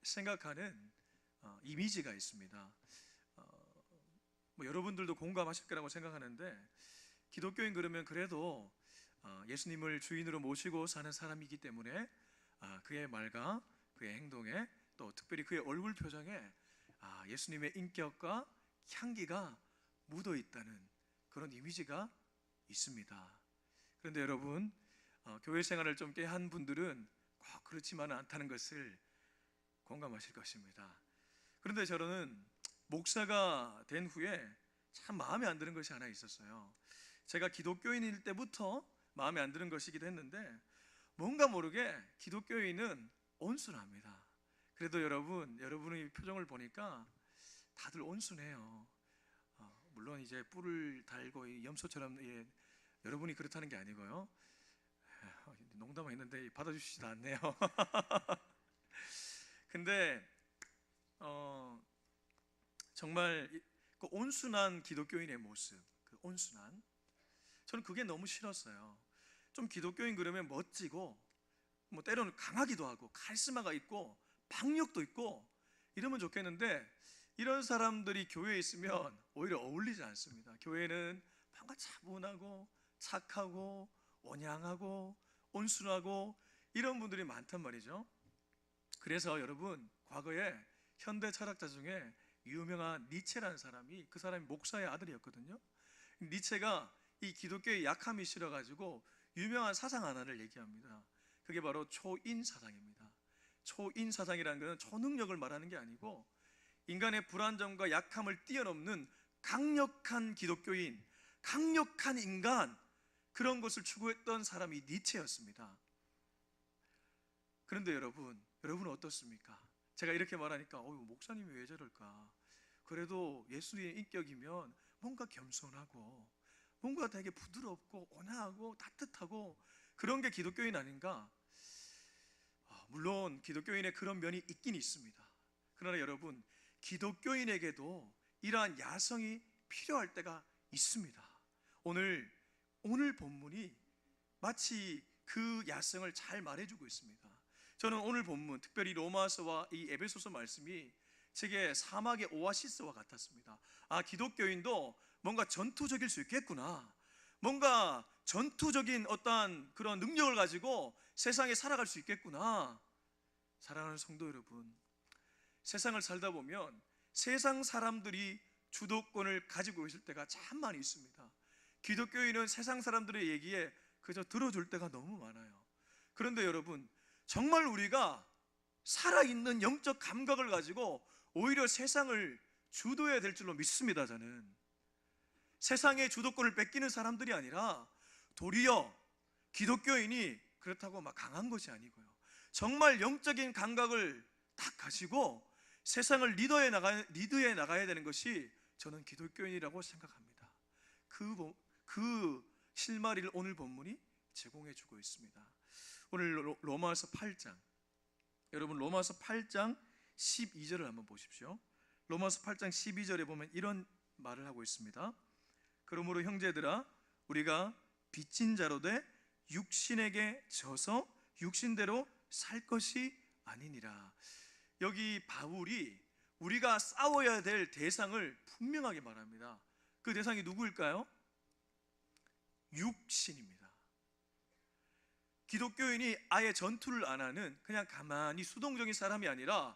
생각하는 이미지가 있습니다. 여러분들도 공감하실 거라고 생각하는데, 기독교인 그러면 그래도 예수님을 주인으로 모시고 사는 사람이기 때문에 그의 말과 그의 행동에, 또 특별히 그의 얼굴 표정에 예수님의 인격과 향기가 묻어 있다는 그런 이미지가 있습니다. 그런데 여러분, 교회 생활을 좀 꽤 한 분들은 꼭 그렇지만은 않다는 것을 공감하실 것입니다. 그런데 저는 목사가 된 후에 참 마음에 안 드는 것이 하나 있었어요. 제가 기독교인일 때부터 마음에 안 드는 것이기도 했는데, 뭔가 모르게 기독교인은 온순합니다. 그래도 여러분의 표정을 보니까 다들 온순해요. 물론 이제 뿔을 달고 염소처럼, 여러분이 그렇다는 게 아니고요. 농담을 했는데 받아주시지도 않네요. 근데 정말 그 온순한 기독교인의 모습, 그 온순한, 저는 그게 너무 싫었어요. 좀 기독교인 그러면 멋지고, 때로는 강하기도 하고 카리스마가 있고 박력도 있고 이러면 좋겠는데, 이런 사람들이 교회에 있으면 오히려 어울리지 않습니다. 교회는 뭔가 차분하고 착하고 온양하고 온순하고 이런 분들이 많단 말이죠. 그래서 여러분, 과거에 현대 철학자 중에 유명한 니체라는 사람이, 그 사람이 목사의 아들이었거든요. 니체가 이 기독교의 약함이 싫어가지고 유명한 사상 하나를 얘기합니다. 그게 바로 초인 사상입니다. 초인 사상이라는 것은 초능력을 말하는 게 아니고, 인간의 불안정과 약함을 뛰어넘는 강력한 기독교인, 강력한 인간, 그런 것을 추구했던 사람이 니체였습니다. 그런데 여러분은 어떻습니까? 제가 이렇게 말하니까 목사님이 왜 저럴까? 그래도 예수의 인격이면 뭔가 겸손하고 뭔가 되게 부드럽고 온화하고 따뜻하고 그런 게 기독교인 아닌가? 물론 기독교인의 그런 면이 있긴 있습니다. 그러나 여러분, 기독교인에게도 이러한 야성이 필요할 때가 있습니다. 오늘 본문이 마치 그 야성을 잘 말해주고 있습니다. 저는 오늘 본문, 특별히 로마서와 이 에베소서 말씀이 제게 사막의 오아시스와 같았습니다. 기독교인도 뭔가 전투적일 수 있겠구나, 뭔가 전투적인 어떠한 그런 능력을 가지고 세상에 살아갈 수 있겠구나. 사랑하는 성도 여러분, 세상을 살다 보면 세상 사람들이 주도권을 가지고 있을 때가 참 많이 있습니다. 기독교인은 세상 사람들의 얘기에 그저 들어줄 때가 너무 많아요. 그런데 여러분, 정말 우리가 살아있는 영적 감각을 가지고 오히려 세상을 주도해야 될 줄로 믿습니다. 저는 세상의 주도권을 뺏기는 사람들이 아니라, 도리어 기독교인이 그렇다고 막 강한 것이 아니고요, 정말 영적인 감각을 딱 가지고 세상을 리드해 나가야 되는 것이 저는 기독교인이라고 생각합니다. 그 실마리를 오늘 본문이 제공해 주고 있습니다. 오늘 로마서 8장, 여러분 로마서 8장 12절을 한번 보십시오. 로마서 8장 12절에 보면 이런 말을 하고 있습니다. 그러므로 형제들아, 우리가 빚진 자로 돼 육신에게 져서 육신대로 살 것이 아니니라. 여기 바울이 우리가 싸워야 될 대상을 분명하게 말합니다. 그 대상이 누구일까요? 육신입니다. 기독교인이 아예 전투를 안 하는, 그냥 가만히 수동적인 사람이 아니라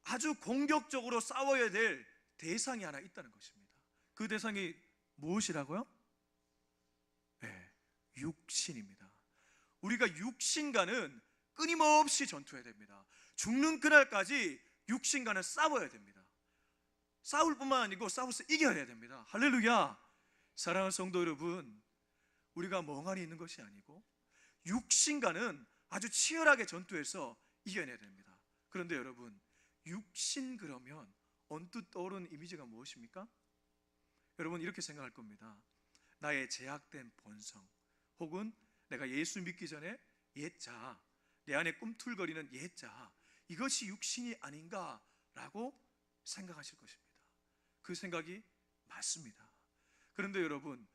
아주 공격적으로 싸워야 될 대상이 하나 있다는 것입니다. 그 대상이 무엇이라고요? 네, 육신입니다. 우리가 육신과는 끊임없이 전투해야 됩니다. 죽는 그날까지 육신과는 싸워야 됩니다. 싸울 뿐만 아니고 싸워서 이겨야 됩니다. 할렐루야. 사랑하는 성도 여러분, 우리가 멍하니 있는 것이 아니고 육신과는 아주 치열하게 전투해서 이겨내야 됩니다. 그런데 여러분, 육신 그러면 언뜻 떠오르는 이미지가 무엇입니까? 여러분, 이렇게 생각할 겁니다. 나의 제약된 본성, 혹은 내가 예수 믿기 전에 옛자, 내 안에 꿈틀거리는 옛자, 이것이 육신이 아닌가라고 생각하실 것입니다. 그 생각이 맞습니다. 그런데 여러분,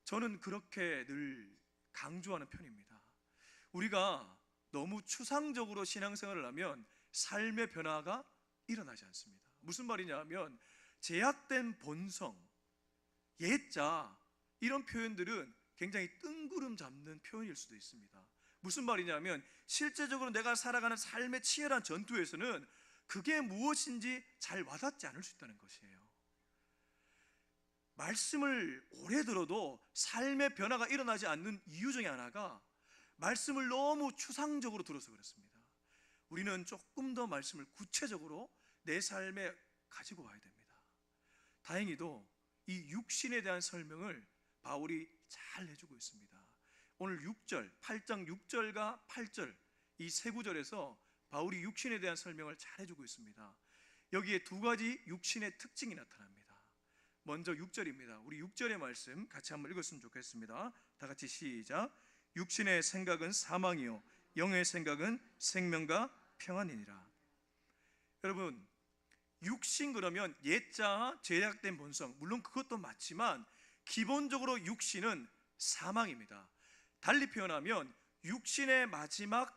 저는 그렇게 늘 강조하는 편입니다. 우리가 너무 추상적으로 신앙생활을 하면 삶의 변화가 일어나지 않습니다. 무슨 말이냐면 제약된 본성, 예자, 이런 표현들은 굉장히 뜬구름 잡는 표현일 수도 있습니다. 무슨 말이냐면 실제적으로 내가 살아가는 삶의 치열한 전투에서는 그게 무엇인지 잘 와닿지 않을 수 있다는 것이에요. 말씀을 오래 들어도 삶의 변화가 일어나지 않는 이유 중에 하나가 말씀을 너무 추상적으로 들어서 그렇습니다. 우리는 조금 더 말씀을 구체적으로 내 삶에 가지고 와야 됩니다. 다행히도 이 육신에 대한 설명을 바울이 잘 해주고 있습니다. 오늘 6절, 8장 6절과 8절 이 세 구절에서 바울이 육신에 대한 설명을 잘 해주고 있습니다. 여기에 두 가지 육신의 특징이 나타납니다. 먼저 6절입니다. 우리 6절의 말씀 같이 한번 읽었으면 좋겠습니다. 다 같이 시작. 육신의 생각은 사망이요 영의 생각은 생명과 평안이니라. 여러분, 육신 그러면 옛자 제약된 본성, 물론 그것도 맞지만 기본적으로 육신은 사망입니다. 달리 표현하면 육신의 마지막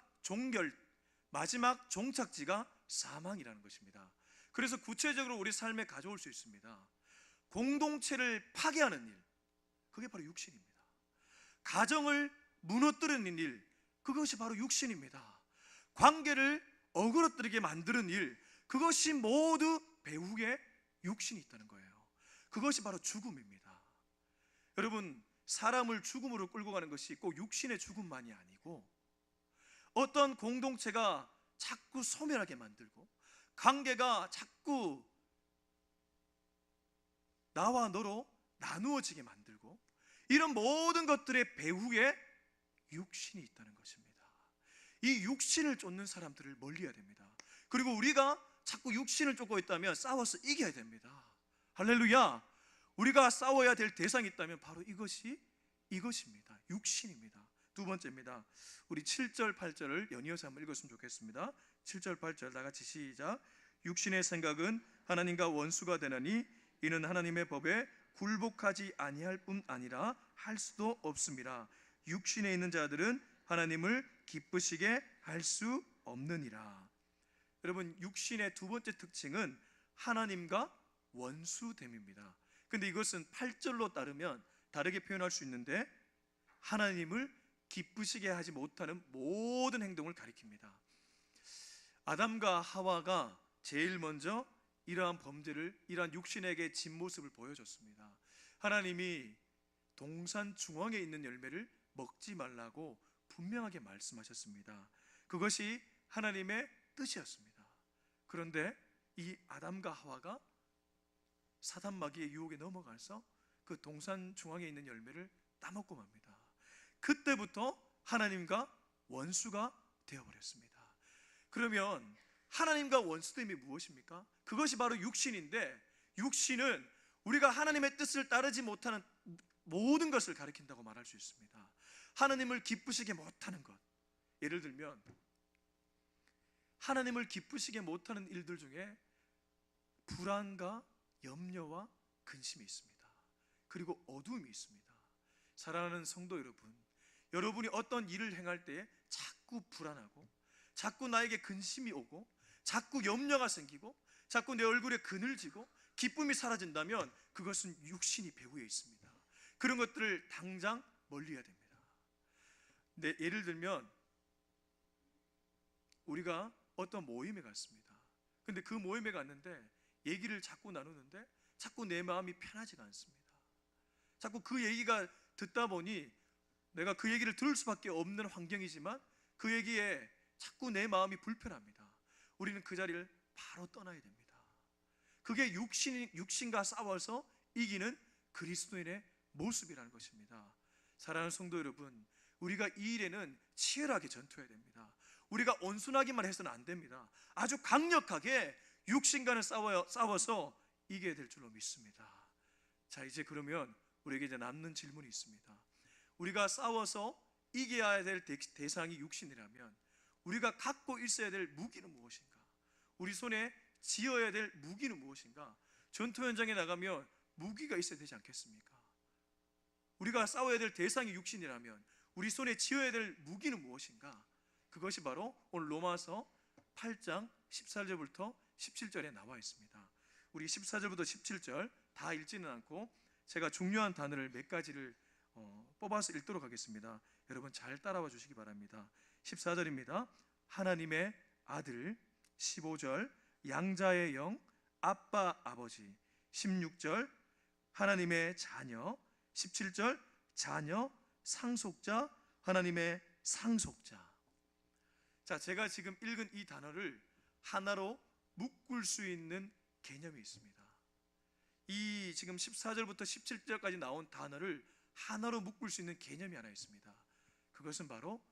종착지가 사망이라는 것입니다. 그래서 구체적으로 우리 삶에 가져올 수 있습니다. 공동체를 파괴하는 일, 그게 바로 육신입니다. 가정을 무너뜨리는 일, 그것이 바로 육신입니다. 관계를 어그러뜨리게 만드는 일, 그것이 모두 배후에 육신이 있다는 거예요. 그것이 바로 죽음입니다. 여러분, 사람을 죽음으로 끌고 가는 것이 꼭 육신의 죽음만이 아니고 어떤 공동체가 자꾸 소멸하게 만들고 관계가 자꾸 나와 너로 나누어지게 만들고 이런 모든 것들의 배후에 육신이 있다는 것입니다. 이 육신을 쫓는 사람들을 멀리해야 됩니다. 그리고 우리가 자꾸 육신을 쫓고 있다면 싸워서 이겨야 됩니다. 할렐루야. 우리가 싸워야 될 대상이 있다면 바로 이것입니다. 육신입니다. 두 번째입니다. 우리 7절 8절을 연이어서 한번 읽었으면 좋겠습니다. 7절 8절 다 같이 시작. 육신의 생각은 하나님과 원수가 되나니 이는 하나님의 법에 굴복하지 아니할 뿐 아니라 할 수도 없습니다. 육신에 있는 자들은 하나님을 기쁘시게 할 수 없느니라. 여러분, 육신의 두 번째 특징은 하나님과 원수됨입니다. 근데 이것은 8절로 따르면 다르게 표현할 수 있는데 하나님을 기쁘시게 하지 못하는 모든 행동을 가리킵니다. 아담과 하와가 제일 먼저 이러한 범죄를, 이러한 육신에게 진 모습을 보여줬습니다. 하나님이 동산 중앙에 있는 열매를 먹지 말라고 분명하게 말씀하셨습니다. 그것이 하나님의 뜻이었습니다. 그런데 이 아담과 하와가 사단 마귀의 유혹에 넘어가서 그 동산 중앙에 있는 열매를 따먹고 맙니다. 그때부터 하나님과 원수가 되어버렸습니다. 그러면 하나님과 원수됨이 무엇입니까? 그것이 바로 육신인데, 육신은 우리가 하나님의 뜻을 따르지 못하는 모든 것을 가리킨다고 말할 수 있습니다. 하나님을 기쁘시게 못하는 것, 예를 들면 하나님을 기쁘시게 못하는 일들 중에 불안과 염려와 근심이 있습니다. 그리고 어두움이 있습니다. 사랑하는 성도 여러분, 여러분이 어떤 일을 행할 때 자꾸 불안하고 자꾸 나에게 근심이 오고 자꾸 염려가 생기고 자꾸 내 얼굴에 그늘지고 기쁨이 사라진다면 그것은 육신이 배후에 있습니다. 그런 것들을 당장 멀리해야 됩니다. 예를 들면 우리가 어떤 모임에 갔습니다. 근데 그 모임에 갔는데 얘기를 자꾸 나누는데 자꾸 내 마음이 편하지가 않습니다. 자꾸 그 얘기가 듣다 보니 내가 그 얘기를 들을 수밖에 없는 환경이지만 그 얘기에 자꾸 내 마음이 불편합니다. 우리는 그 자리를 바로 떠나야 됩니다. 그게 육신과 싸워서 이기는 그리스도인의 모습이라는 것입니다. 사랑하는 성도 여러분, 우리가 이 일에는 치열하게 전투해야 됩니다. 우리가 온순하기만 해서는 안 됩니다. 아주 강력하게 육신과는 싸워서 이겨야 될 줄로 믿습니다. 자, 이제 그러면 우리에게 이제 남는 질문이 있습니다. 우리가 싸워서 이겨야 될 대상이 육신이라면 우리가 갖고 있어야 될 무기는 무엇인가? 우리 손에 쥐어야 될 무기는 무엇인가? 전투 현장에 나가면 무기가 있어야 되지 않겠습니까? 우리가 싸워야 될 대상이 육신이라면 우리 손에 쥐어야 될 무기는 무엇인가? 그것이 바로 오늘 로마서 8장 14절부터 17절에 나와 있습니다. 우리 14절부터 17절 다 읽지는 않고 제가 중요한 단어를 몇 가지를 뽑아서 읽도록 하겠습니다. 여러분 잘 따라와 주시기 바랍니다. 14절입니다. 하나님의 아들. 15절 양자의 영, 아빠 아버지. 16절 하나님의 자녀. 17절 자녀, 상속자, 하나님의 상속자. 자, 제가 지금 읽은 이 단어를 하나로 묶을 수 있는 개념이 있습니다. 이 지금 14절부터 17절까지 나온 단어를 하나로 묶을 수 있는 개념이 하나 있습니다. 그것은 바로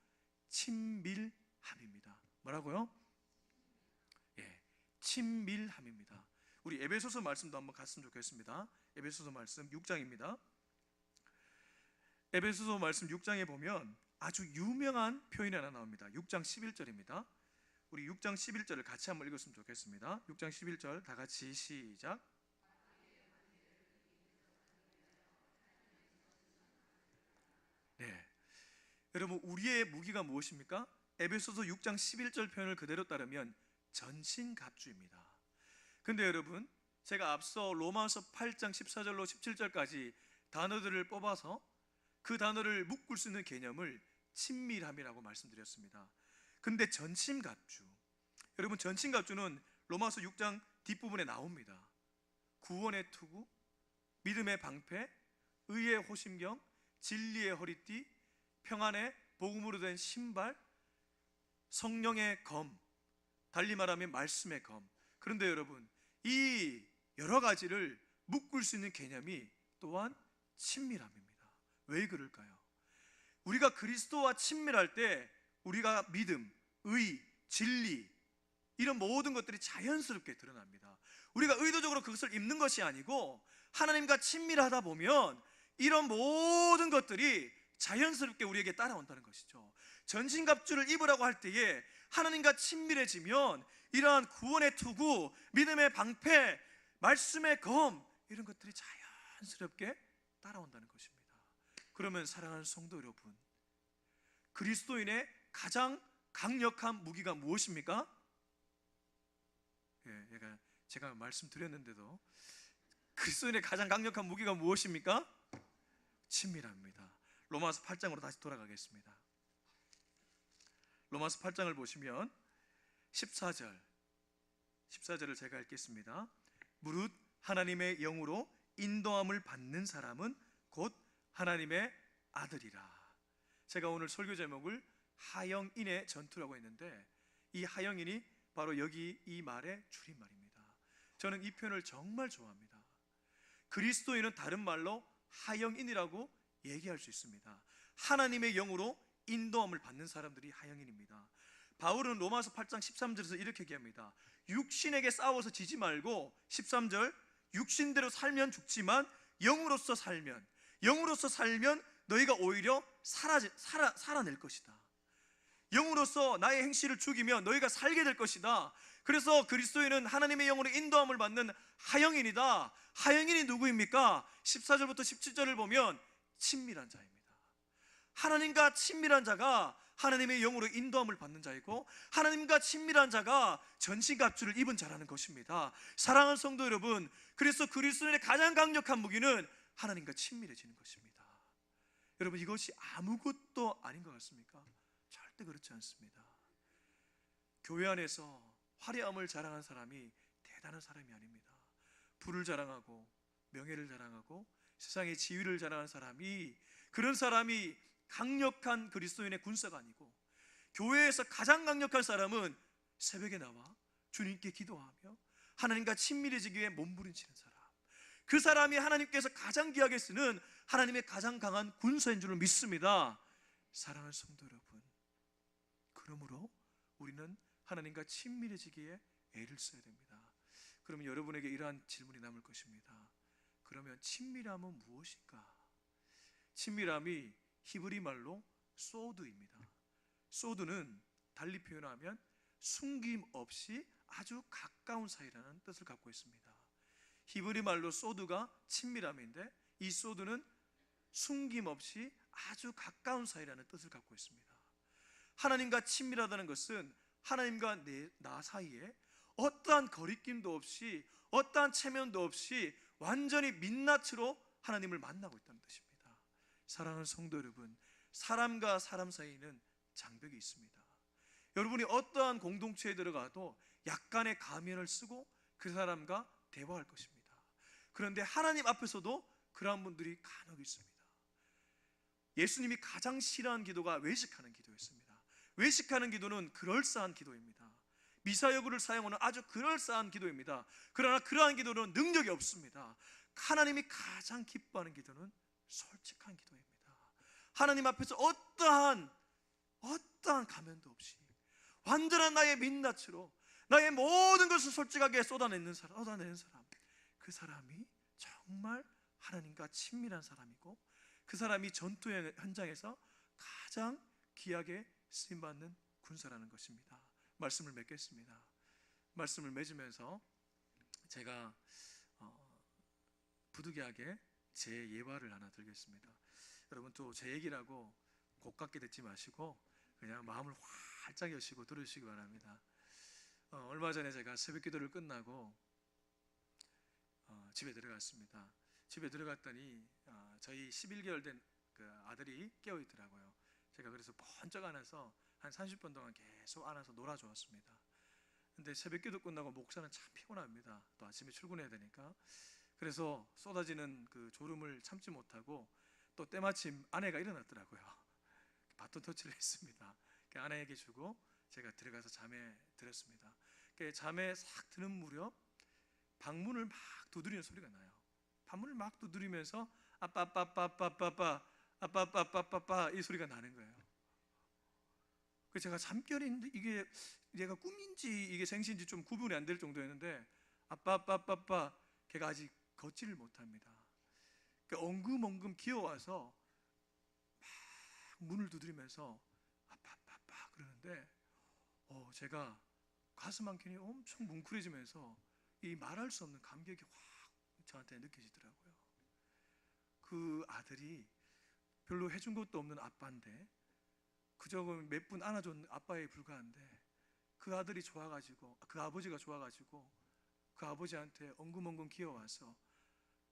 친밀함입니다. 뭐라고요? 예, 친밀함입니다. 우리 에베소서 말씀도 한번 갔으면 좋겠습니다. 에베소서 말씀 6장입니다. 에베소서 말씀 6장에 보면 아주 유명한 표현이 하나 나옵니다. 6장 11절입니다. 우리 6장 11절을 같이 한번 읽었으면 좋겠습니다. 6장 11절 다 같이 시작. 네, 여러분 우리의 무기가 무엇입니까? 에베소서 6장 11절 표현을 그대로 따르면 전신갑주입니다. 근데 여러분 제가 앞서 로마서 8장 14절로 17절까지 단어들을 뽑아서 그 단어를 묶을 수 있는 개념을 친밀함이라고 말씀드렸습니다. 근데 전신갑주, 여러분 전신갑주는 로마서 6장 뒷부분에 나옵니다. 구원의 투구, 믿음의 방패, 의의 호심경, 진리의 허리띠, 평안의 복음으로 된 신발, 성령의 검, 달리 말하면 말씀의 검. 그런데 여러분 이 여러 가지를 묶을 수 있는 개념이 또한 친밀함입니다. 왜 그럴까요? 우리가 그리스도와 친밀할 때 우리가 믿음, 의, 진리 이런 모든 것들이 자연스럽게 드러납니다. 우리가 의도적으로 그것을 입는 것이 아니고 하나님과 친밀하다 보면 이런 모든 것들이 자연스럽게 우리에게 따라온다는 것이죠. 전신갑주를 입으라고 할 때에 하나님과 친밀해지면 이러한 구원의 투구, 믿음의 방패, 말씀의 검 이런 것들이 자연스럽게 따라온다는 것입니다. 그러면 사랑하는 성도 여러분, 그리스도인의 가장 강력한 무기가 무엇입니까? 예, 제가 말씀드렸는데도 그리스도인의 가장 강력한 무기가 무엇입니까? 친밀함입니다. 로마서 8장으로 다시 돌아가겠습니다. 로마서 8장을 보시면 14절을 제가 읽겠습니다. 무릇 하나님의 영으로 인도함을 받는 사람은 곧 하나님의 아들이라. 제가 오늘 설교 제목을 하영인의 전투라고 했는데 이 하영인이 바로 여기 이 말의 줄임말입니다. 저는 이 표현을 정말 좋아합니다. 그리스도인은 다른 말로 하영인이라고 얘기할 수 있습니다. 하나님의 영으로 인도함을 받는 사람들이 하영인입니다. 바울은 로마서 8장 13절에서 이렇게 얘기합니다. 육신에게 싸워서 지지 말고 13절 육신대로 살면 죽지만 영으로서 살면 너희가 오히려 살아낼 것이다. 영으로서 나의 행실을 죽이면 너희가 살게 될 것이다. 그래서 그리스도인은 하나님의 영으로 인도함을 받는 하영인이다. 하영인이 누구입니까? 14절부터 17절을 보면 친밀한 자입니다. 하나님과 친밀한 자가 하나님의 영으로 인도함을 받는 자이고 하나님과 친밀한 자가 전신갑주를 입은 자라는 것입니다. 사랑하는 성도 여러분, 그래서 그리스도인의 가장 강력한 무기는 하나님과 친밀해지는 것입니다. 여러분 이것이 아무것도 아닌 것 같습니까? 절대 그렇지 않습니다. 교회 안에서 화려함을 자랑한 사람이 대단한 사람이 아닙니다. 부를 자랑하고 명예를 자랑하고 세상의 지위를 자랑하는 사람이, 그런 사람이 강력한 그리스도인의 군사가 아니고, 교회에서 가장 강력한 사람은 새벽에 나와 주님께 기도하며 하나님과 친밀해지기 위해 몸부림치는 사람, 그 사람이 하나님께서 가장 귀하게 쓰는 하나님의 가장 강한 군사인 줄을 믿습니다. 사랑하는 성도 여러분, 그러므로 우리는 하나님과 친밀해지기에 애를 써야 됩니다. 그러면 여러분에게 이러한 질문이 남을 것입니다. 그러면 친밀함은 무엇인가? 친밀함이 히브리 말로 소드입니다. 소드는 달리 표현하면 숨김없이 아주 가까운 사이라는 뜻을 갖고 있습니다. 히브리 말로 소드가 친밀함인데 이 소드는 숨김없이 아주 가까운 사이라는 뜻을 갖고 있습니다. 하나님과 친밀하다는 것은 하나님과 나 사이에 어떠한 거리낌도 없이, 어떠한 체면도 없이 완전히 민낯으로 하나님을 만나고 있다는 뜻입니다. 사랑하는 성도 여러분, 사람과 사람 사이에는 장벽이 있습니다. 여러분이 어떠한 공동체에 들어가도 약간의 가면을 쓰고 그 사람과 대화할 것입니다. 그런데 하나님 앞에서도 그러한 분들이 간혹 있습니다. 예수님이 가장 싫어하는 기도가 외식하는 기도였습니다. 외식하는 기도는 그럴싸한 기도입니다. 미사여구를 사용하는 아주 그럴싸한 기도입니다. 그러나 그러한 기도는 능력이 없습니다. 하나님이 가장 기뻐하는 기도는 솔직한 기도입니다. 하나님 앞에서 어떠한 가면도 없이 완전한 나의 민낯으로 나의 모든 것을 솔직하게 쏟아내는 사람, 그 사람이 정말 하나님과 친밀한 사람이고, 그 사람이 전투 현장에서 가장 귀하게 쓰임받는 군사라는 것입니다. 말씀을 맺겠습니다. 말씀을 맺으면서 제가 부득이하게 제 예화를 하나 들겠습니다. 여러분 또 제 얘기라고 고깝게 듣지 마시고 그냥 마음을 활짝 여시고 들으시기 바랍니다. 얼마 전에 제가 새벽 기도를 끝나고 집에 들어갔습니다. 집에 들어갔더니 저희 11개월 된 그 아들이 깨어 있더라고요. 제가 그래서 번쩍 안아서 한 30분 동안 계속 안아서 놀아주었습니다. 근데 새벽 기도 끝나고 목사는 참 피곤합니다. 또 아침에 출근해야 되니까. 그래서 쏟아지는 그 졸음을 참지 못하고 또 때마침 아내가 일어났더라고요. 바톤 터치를 했습니다. 아내에게 주고 제가 들어가서 잠에 들었습니다. 잠에 싹 드는 무렵 방문을 막 두드리는 소리가 나요. 방문을 막 두드리면서 아빠 아빠 아빠 아빠 아빠 아빠 아빠 아빠 아빠 아빠 아빠 이 소리가 나는 거예요. 그래서 제가 잠결인데 이게 얘가 꿈인지 이게 생시인지 좀 구분이 안 될 정도였는데 아빠 아빠 아빠 아빠 걔가 아직 걷지를 못합니다. 엉금엉금 기어와서 막 문을 두드리면서 아빠 아빠 아빠 그러는데 제가 가슴 한켠이 엄청 뭉클해지면서 이 말할 수 없는 감격이 확 저한테 느껴지더라고요. 그 아들이 별로 해준 것도 없는 아빠인데 그저 몇 분 안아준 아빠에 불과한데 그 아들이 좋아가지고 그 아버지가 좋아가지고 그 아버지한테 엉금엉금 기어와서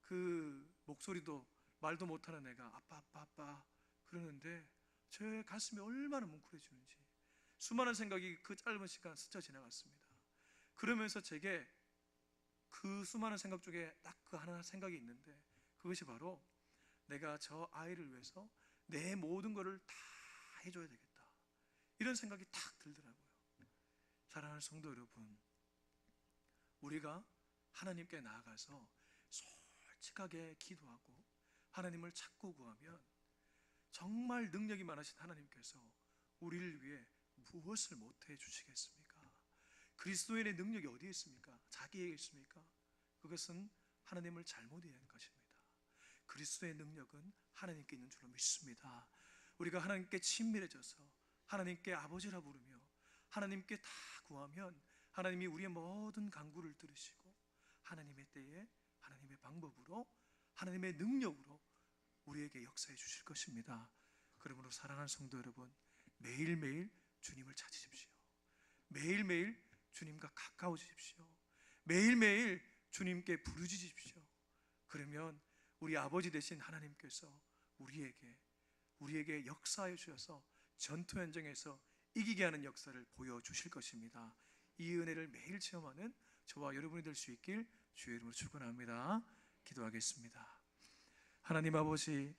그 목소리도 말도 못하는 애가 아빠 아빠 아빠 그러는데 제 가슴이 얼마나 뭉클해지는지 수많은 생각이 그 짧은 시간 스쳐 지나갔습니다. 그러면서 제게 그 수많은 생각 중에 딱 그 하나 생각이 있는데 그것이 바로 내가 저 아이를 위해서 내 모든 것을 다 해줘야 되겠다 이런 생각이 탁 들더라고요. 사랑하는 성도 여러분, 우리가 하나님께 나아가서 솔직하게 기도하고 하나님을 찾고 구하면 정말 능력이 많으신 하나님께서 우리를 위해 무엇을 못해 주시겠습니까? 그리스도인의 능력이 어디에 있습니까? 자기에게 있습니까? 그것은 하나님을 잘못 이해한 것입니다. 그리스도의 능력은 하나님께 있는 줄로 믿습니다. 우리가 하나님께 친밀해져서 하나님께 아버지라 부르며 하나님께 다 구하면 하나님이 우리의 모든 간구를 들으시고 하나님의 때에 하나님의 방법으로 하나님의 능력으로 우리에게 역사해 주실 것입니다. 그러므로 사랑하는 성도 여러분, 매일매일 주님을 찾으십시오. 매일매일 주님과 가까워지십시오. 매일매일 주님께 부르짖으십시오. 그러면 우리 아버지 되신 하나님께서 우리에게 역사해 주셔서 전투 현장에서 이기게 하는 역사를 보여주실 것입니다. 이 은혜를 매일 체험하는 저와 여러분이 될 수 있길 주의 이름으로 축원합니다. 기도하겠습니다. 하나님 아버지,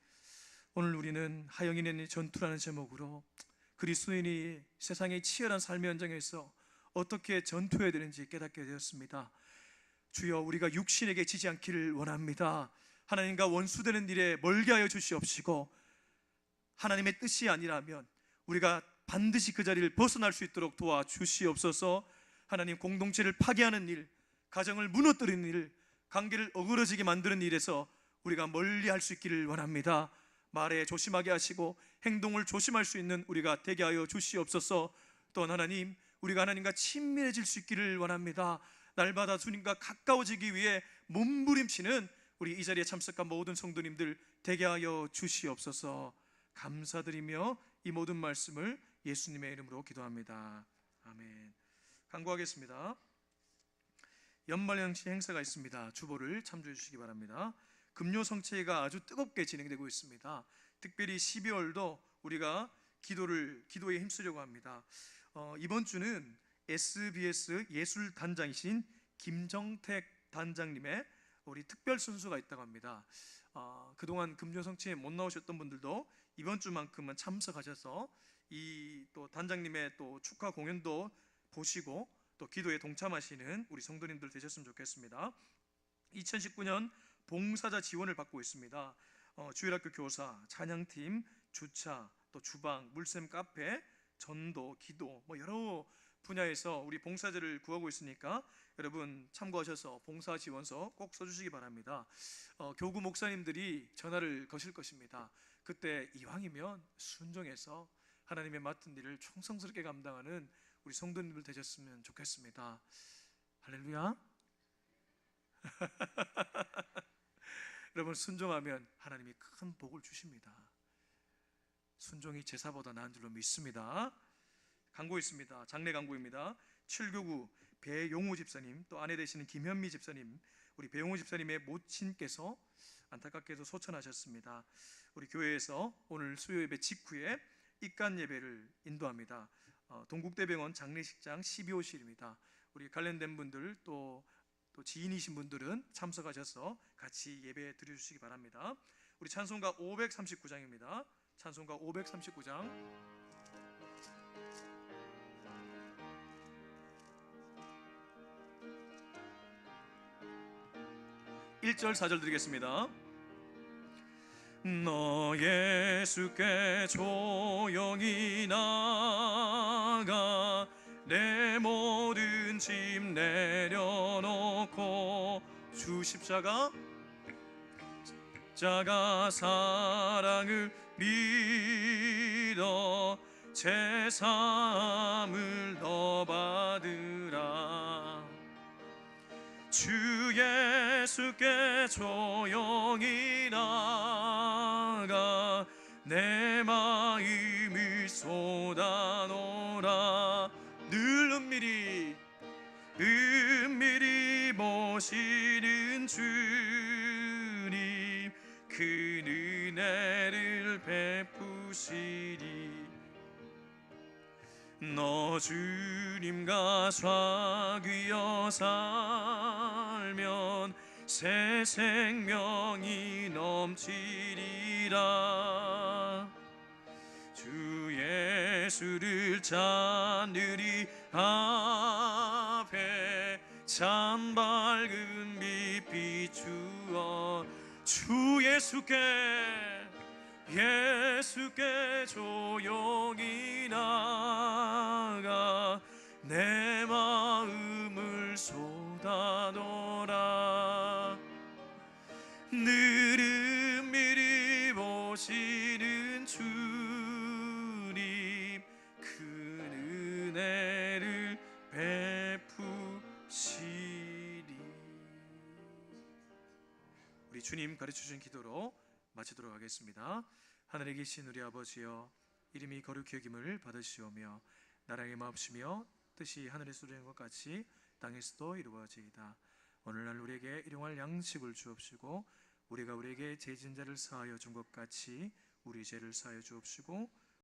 오늘 우리는 하영인의 전투라는 제목으로 그리스도인이 세상의 치열한 삶의 현장에서 어떻게 전투해야 되는지 깨닫게 되었습니다. 주여, 우리가 육신에게 지지 않기를 원합니다. 하나님과 원수되는 일에 멀게 하여 주시옵시고 하나님의 뜻이 아니라면 우리가 반드시 그 자리를 벗어날 수 있도록 도와주시옵소서. 하나님, 공동체를 파괴하는 일, 가정을 무너뜨리는 일, 관계를 어그러지게 만드는 일에서 우리가 멀리 할 수 있기를 원합니다. 말에 조심하게 하시고 행동을 조심할 수 있는 우리가 되게 하여 주시옵소서. 또한 하나님, 우리가 하나님과 친밀해질 수 있기를 원합니다. 날마다 주님과 가까워지기 위해 몸부림치는 우리 이 자리에 참석한 모든 성도님들 되게 하여 주시옵소서. 감사드리며 이 모든 말씀을 예수님의 이름으로 기도합니다. 아멘. 간구하겠습니다. 연말연시 행사가 있습니다. 주보를 참조해 주시기 바랍니다. 금요 성체가 아주 뜨겁게 진행되고 있습니다. 특별히 12월도 우리가 기도에 힘쓰려고 합니다. 이번 주는 SBS 예술 단장이신 김정택 단장님의 우리 특별 순서가 있다고 합니다. 그동안 금요 성체에 못 나오셨던 분들도 이번 주만큼은 참석하셔서 이 또 단장님의 또 축하 공연도 보시고 또 기도에 동참하시는 우리 성도님들 되셨으면 좋겠습니다. 2019년 봉사자 지원을 받고 있습니다. 주일학교 교사, 찬양팀, 주차, 또 주방, 물샘 카페, 전도, 기도 여러 분야에서 우리 봉사자를 구하고 있으니까 여러분 참고하셔서 봉사 지원서 꼭 써주시기 바랍니다. 교구 목사님들이 전화를 거실 것입니다. 그때 이왕이면 순종해서 하나님의 맡은 일을 충성스럽게 감당하는 우리 성도님들 되셨으면 좋겠습니다. 할렐루야. 여러분 순종하면 하나님이 큰 복을 주십니다. 순종이 제사보다 나은 줄로 믿습니다. 광고 있습니다. 장례 광고입니다. 7교구 배용우 집사님, 또 아내 되시는 김현미 집사님, 우리 배용우 집사님의 모친께서 안타깝게도 소천하셨습니다. 우리 교회에서 오늘 수요 예배 직후에 입간 예배를 인도합니다. 동국대병원 장례식장 12호실입니다. 우리 관련된 분들 또 지인이신 분들은 참석하셔서 같이 예배 드려주시기 바랍니다. 우리 찬송가 539장입니다. 찬송가 539장 1절 4절 드리겠습니다. 너 예수께 조용히 나가 내 모든 짐 내려놓고 주 십자가 사랑을 믿어 제사함을 너 받으라. 주 예수께 조용히 나가 내 마음을 쏟아놓으라. 늘 은밀히 모시는 주님 그 은혜를 베푸시리. 너 주님과 사귀어 살면 새 생명이 넘치리라. 주 예수를 찾으리 앞에 참 밝은 빛 비추어 주 예수께 조용히 나가 내 마음을 쏟아놓으라. 늘 은밀히 보시는 주님 그 은혜를 베푸시리. 우리 주님 가르쳐주신 기도로 마치도록 하겠습니다. 하늘에 계신 우리 아버지여, 이름이 거룩히 여김을 받으시오며 나라의 마옵시며 뜻이 하늘에서 이루어진 것 같이 땅에서도 이루어지이다. 오늘날 우리에게 일용할 양식을 주옵시고 우리가 우리에게 죄진 자를 사하여 준 것 같이 우리 죄를 사하여 주옵시고